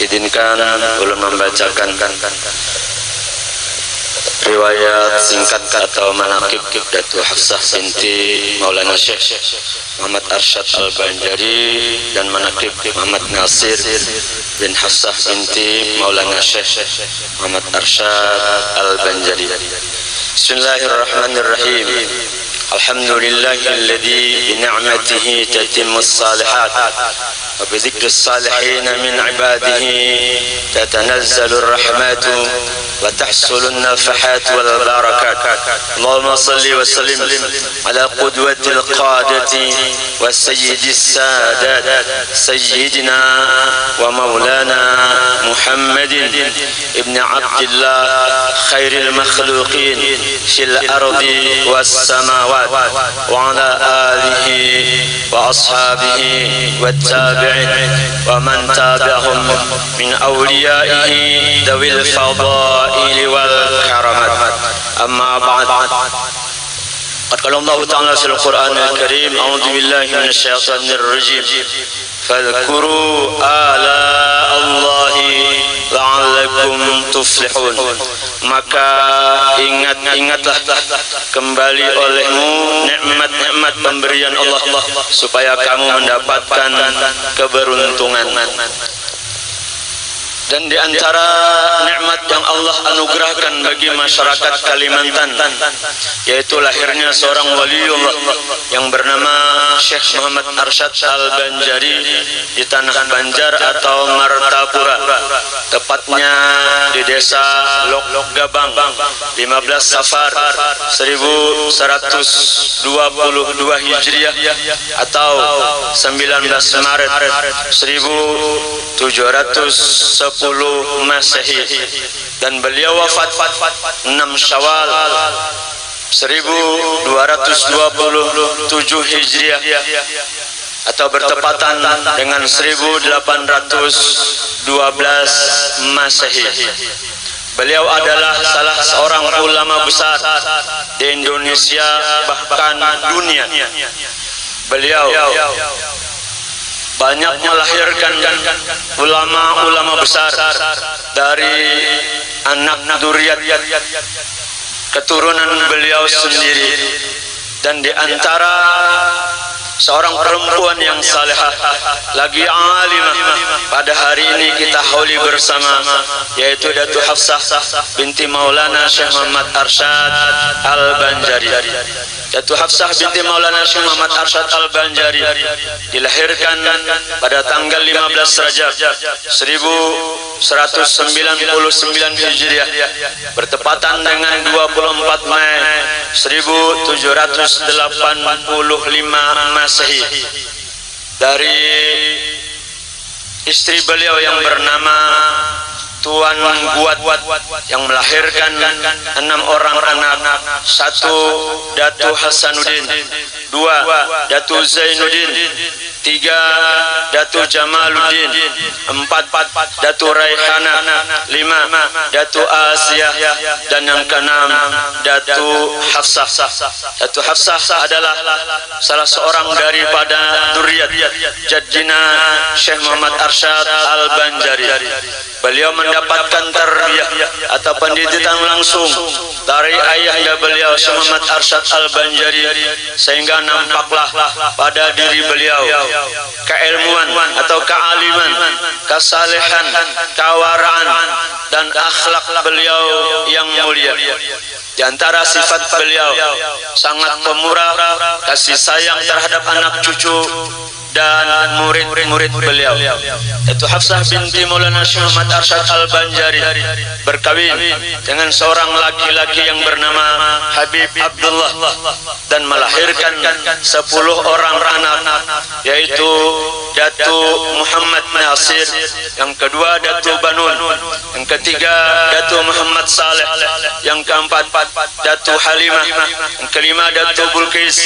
Izinkan ulun membacakan riwayat singkat atau manaqib Datuk Hafsah binti Maulana Syekh Muhammad Arsyad Al-Banjari dan manaqib Muhammad Nasir bin Hafsah binti Maulana Syekh Muhammad Arsyad Al-Banjari. Bismillahirrahmanirrahim. Alhamdulillahilladzi bi ni'matihi tatimmus salihat wa bi dzikris salihin min ibadihi tatanazzalu rahmatu wa tahsulu nafahat wal barakat. Allahumma salli wa sallim ala qudwatil qadati wa sayyidis sadat sayyidina wa maulana Muhammadin ibn Abdillah khairil makhluqin fil ardi was samawat wa ala alihi wa ashabihi wa tabi'in wa man tabi'ahum min awliyaihi dawil fadail wal karamat. Amma ba'd. Qala Allah Ta'ala fil Qur'an al-Karim, a'udzu billahi minasy syaithanir rajim. Fadhkuru ala Allahi la'allakum tuflihun. Maka ingatlah kembali olehmu nikmat-nikmat pemberian Allah supaya kamu mendapatkan keberuntungan. Dan di antara nikmat yang Allah anugerahkan bagi masyarakat Kalimantan yaitu lahirnya seorang waliullah yang bernama Syekh Muhammad Arsyad Al-Banjari di tanah Banjar atau Martapura, tepatnya di desa Lok Gabang, 15 Safar 1122 Hijriah atau 19 Maret 1710 Masehi, dan beliau wafat 6 Syawal 1227 Hijriah atau bertepatan dengan 1812 Masehi. Beliau adalah salah seorang ulama besar di Indonesia bahkan dunia. Beliau banyak melahirkan ulama-ulama besar dari anak dzurriyyat keturunan beliau sendiri, dan di antara seorang perempuan yang salehah lagi alimah pada hari ini kita hauli bersama, yaitu Datuk Hafsah binti Maulana Syekh Muhammad Arsyad Al-Banjari. Datuk Hafsah binti Maulana Syekh Muhammad Arsyad Al-Banjari dilahirkan pada tanggal 15 Rajab 1199 Hijriah bertepatan dengan 24 Mei 1785 Masehi dari istri beliau yang bernama Tuan Buat yang melahirkan 6 orang anak. 1 Datu Hasanuddin, 2 Datu Zainuddin, 3 Datu Jamaluddin, 4 Datu Raihana, 5 Datu Asiyah, dan yang ke-6 Datu Hafsah. Datu Hafsah adalah salah seorang daripada dzurriyyat Jaddina Syekh Muhammad Arsyad Al-Banjari. Beliau mendapatkan tarbiyah atau pendidikan langsung dari ayahnya beliau Syekh Muhammad Arsyad Al-Banjari, sehingga nampaklah pada diri beliau keilmuan atau kealiman, kesalehan, kewaraan, dan akhlak beliau yang mulia. Di antara sifat beliau sangat pemurah, kasih sayang terhadap anak cucu dan murid-murid beliau. Itu Hafsah binti Maulana Syekh Muhammad Arsyad Al-Banjari berkawin dengan seorang laki-laki yang bernama Habib Abdullah dan melahirkan 10 orang anak, yaitu Datu Muhammad Nasir, yang kedua Datu Banun, yang ketiga Datu Muhammad Saleh, yang keempat Datu Halimah, yang kelima Datu Bulkis,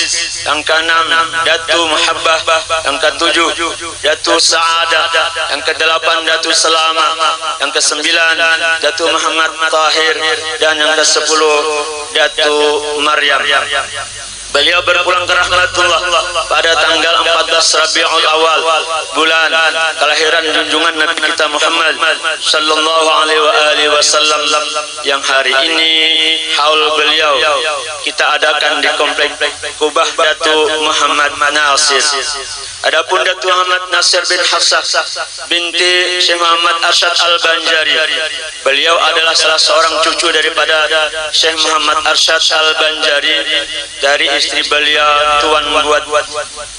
yang keenam Datu Muhabbah, yang ketujuh Datu Sa'adah, yang kedelapan Datu Selama, yang kesembilan Datu Muhammad Tahir, dan yang ke-10 Datu Maryam. Beliau berpulang ke rahmatullah pada tanggal 14 Rabiul Awal, bulan kelahiran junjungan Nabi kita Muhammad sallallahu alaihi wasallam, yang hari ini haul beliau kita adakan di komplek Kubah Datu Muhammad Nasir. Adapun Datu Muhammad Nasir bin Hafsah binti Syekh Muhammad Arsyad Al-Banjari, beliau adalah salah seorang cucu daripada Syekh Muhammad Arsyad Al-Banjari dari istri beliau Tuan Buat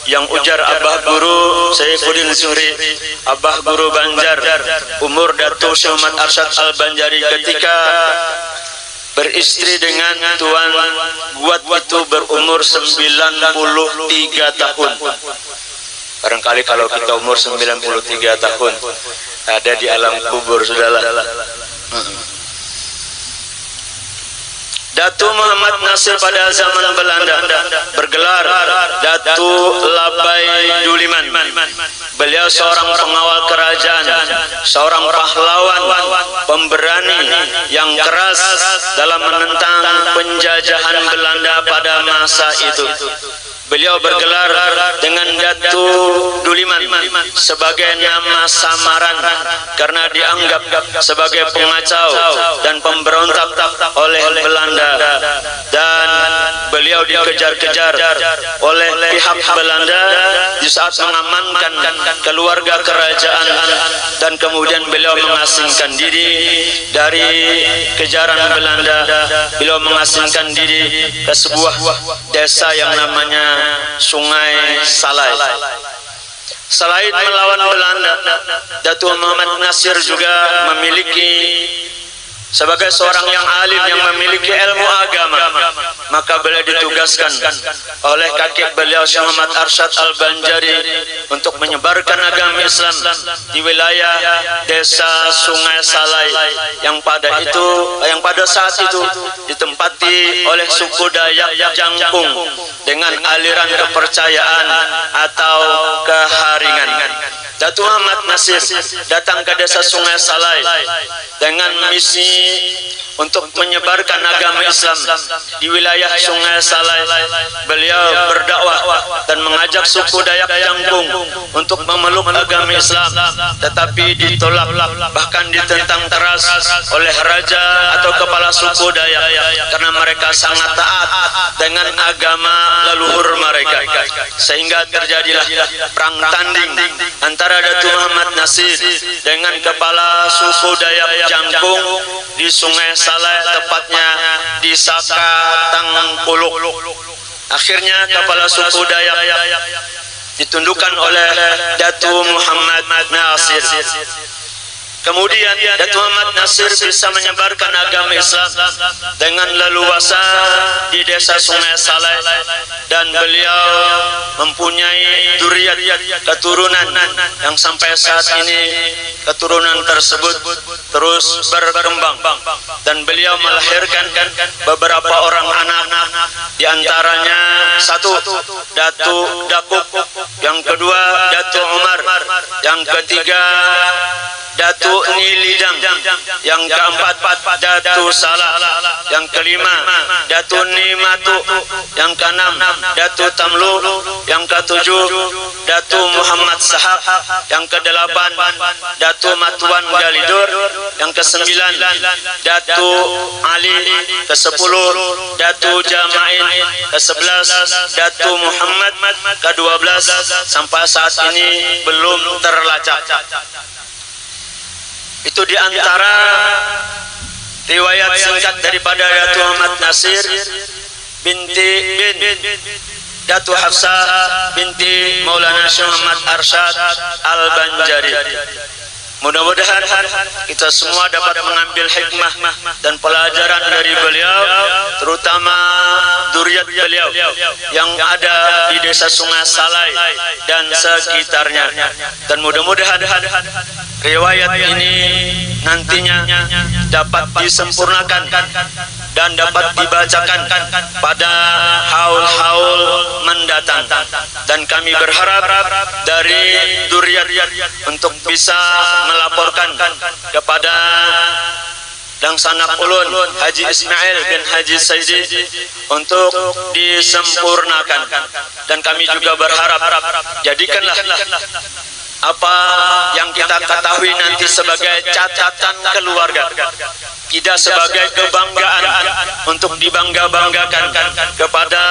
yang ujar Abah Guru Saifuddin Zuhri, Abah Guru Banjar, umur Datu Syekh Muhammad Arsyad Al-Banjari ketika beristri dengan Tuan Buat itu berumur 93 tahun. Barangkali kalau kita umur 93 tahun ada di alam kubur sudahlah. Datu Muhammad Nasir pada zaman Belanda bergelar Datu Labai Duliman. Beliau seorang pengawal kerajaan, seorang pahlawan, pemberani yang keras dalam menentang penjajahan Belanda pada masa itu. Beliau bergelar dengan Datu Duliman sebagai nama samaran karena dianggap sebagai pengacau dan pemberontak oleh Belanda, dan beliau dikejar-kejar oleh pihak Belanda di saat mengamankan keluarga kerajaan, dan kemudian beliau mengasingkan diri dari kejaran Belanda. Beliau mengasingkan diri ke sebuah desa yang namanya Sungai Salai. Selain melawan Belanda, Datu Muhammad Nasir juga memiliki, sebagai seorang yang alim yang memiliki ilmu agama, maka beliau ditugaskan oleh kakek beliau Syekh Muhammad Arsyad Al-Banjari untuk menyebarkan agama Islam di wilayah desa Sungai Salai yang pada saat itu ditempati oleh suku Dayak Jangkung dengan aliran kepercayaan atau keharingan. Datu Muhammad Nasir datang ke desa Sungai Salai dengan misi untuk menyebarkan agama Islam di wilayah Sungai Salai. Beliau berdakwah dan mengajak suku Dayak Jangkung untuk memeluk agama Islam, tetapi ditolak, bahkan ditentang keras oleh raja atau kepala suku Dayak karena mereka sangat taat dengan agama leluhur mereka, sehingga terjadilah perang tanding antara Datu Muhammad Nasir dengan kepala suku Dayak Jangkung di Sungai Salai, tepatnya di Sakatangkuluk. Akhirnya kepala suku Dayak ditundukkan oleh Datu Muhammad Nasir. Kemudian Datu Muhammad Nasir bisa menyebarkan agama Islam dengan leluasa di desa Sungai Salai, dan beliau mempunyai dzurriyyat, keturunan yang sampai saat ini keturunan tersebut terus berkembang, dan beliau melahirkan beberapa orang anak, di antaranya satu Datu Dakuk, yang kedua Datu Umar, yang ketiga Datu Nilidang, yang keempat Datu Salah, yang kelima Datu Nimatu, yang keenam Datu Tamlu, yang ketujuh Datu Muhammad Sahab, yang kedelapan Datu Matuan Galidur, yang kesembilan Datu Ali, kesepuluh Datu Jamain, kesebelas Datu Muhammad, ke-12 sampai saat ini belum terlacak. Itu di antara riwayat singkat daripada Datu Muhammad Nasir binti Datu Hafsah binti Maulana Syekh Muhammad Arsyad Al-Banjari. Mudah-mudahan kita semua dapat mengambil hikmah dan pelajaran dari beliau, terutama dzurriyyat beliau yang ada di desa Sungai Salai dan sekitarnya. Dan mudah-mudahan riwayat ini nantinya dapat disempurnakan dan dapat dibacakan pada haul-haul mendatang, dan kami berharap dari dzurriyyat untuk bisa melaporkan kepada dan sanak ulun Haji Ismail bin Haji Saidi untuk disempurnakan. Dan kami juga berharap jadikanlah apa yang kita ketahui nanti sebagai catatan keluarga, tidak sebagai kebanggaan untuk dibangga-banggakan kepada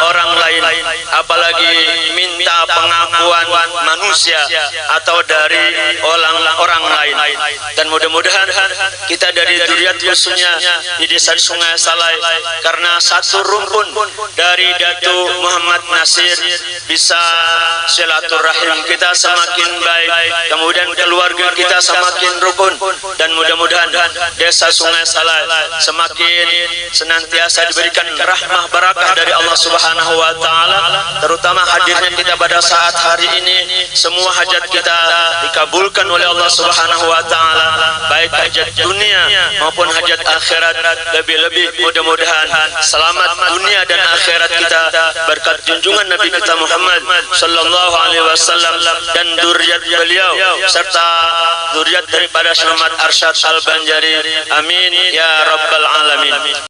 orang lain, apalagi minta pengakuan manusia atau dari orang lain. Dan mudah-mudahan kita dari Dzurriyyat khususnya di desa Sungai Salai, karena satu rumpun dari Datu Muhammad Nasir, bisa silaturahim kita semakin baik, kemudian keluarga kita semakin rukun, dan mudah-mudahan desa Sungai Salai semakin senantiasa diberikan rahmah barakah dari Allah Subhanahu wa taala. Terutama hadirnya kita pada saat hari ini, semua hajat kita dikabulkan oleh Allah Subhanahu wa taala, baik hajat dunia maupun hajat akhirat. Lebih-lebih mudah-mudahan selamat dunia dan akhirat kita berkat junjungan Nabi kita Muhammad sallallahu alaihi wasallam dan dzurriyyat beliau serta dzurriyyat daripada Syekh Muhammad Arsyad Al-Banjari. Amin ya rabbal alamin.